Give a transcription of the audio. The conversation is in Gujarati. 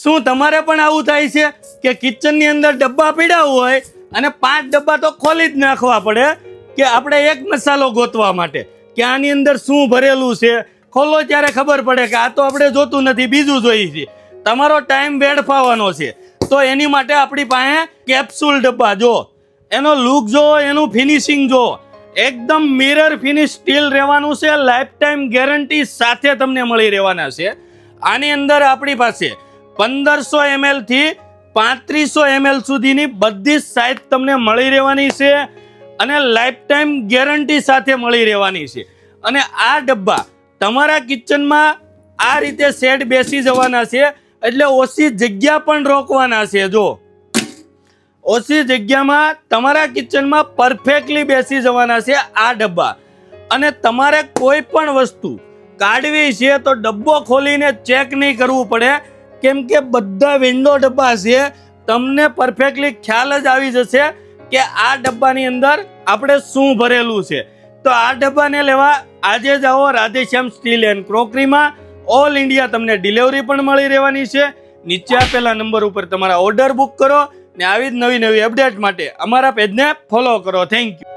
શું તમારે પણ આવું થાય છે કે કિચનની અંદર ડબ્બા પડ્યા હોય અને 5 ડબ્બા તો ખોલી જ નાખવા પડે કે આપણે એક મસાલો ગોતવા માટે કે આની અંદર શું ભરેલું છે? ખોલો ત્યારે ખબર પડે કે આ તો આપણે જોતું નથી, બીજું જોઈએ છે. તમારો ટાઈમ વેડફાવાનો છે. તો એની માટે આપણી પાસે કેપ્સ્યુલ ડબ્બા, જો એનો લુક જો, એનું ફિનિશિંગ જો, એકદમ મિરર ફિનિશ સ્ટીલ રહેવાનું છે. લાઈફ ટાઈમ ગેરંટી સાથે તમને મળી રહેવાના છે. આની અંદર આપણી પાસે 1500 ml થી 3500 ml સુધીની બધી જ સાઇઝ તમને મળી રહેવાની છે અને લાઈફ ટાઈમ ગેરંટી સાથે મળી રહેવાની છે. અને આ ડબ્બા તમારા કિચનમાં આ રીતે સેટ બેસી જવાના છે, એટલે ઓછી જગ્યા પણ રોકવાના છે. જો ઓછી જગ્યામાં તમારા કિચનમાં પરફેક્ટલી બેસી જવાના છે આ ડબ્બા. અને તમારે કોઈ પણ વસ્તુ કાઢવી છે તો ડબ્બો ખોલીને ચેક નહીં કરવું પડે, કેમ કે બધા વિન્ડો ડબ્બા છે. તમને પરફેક્ટલી ખ્યાલ જ આવી જશે કે આ ડબ્બાની અંદર આપણે શું ભરેલું છે. તો આ ડબ્બાને લેવા આજે જ આવો રાધેશ્યામ સ્ટીલ એન્ડ ક્રોકરીમાં. ઓલ ઇન્ડિયા તમને ડિલિવરી પણ મળી રહેવાની છે. નીચે આપેલા નંબર ઉપર તમારા ઓર્ડર બુક કરો ને આવી જ નવી અપડેટ માટે અમારા પેજને ફોલો કરો. Thank you.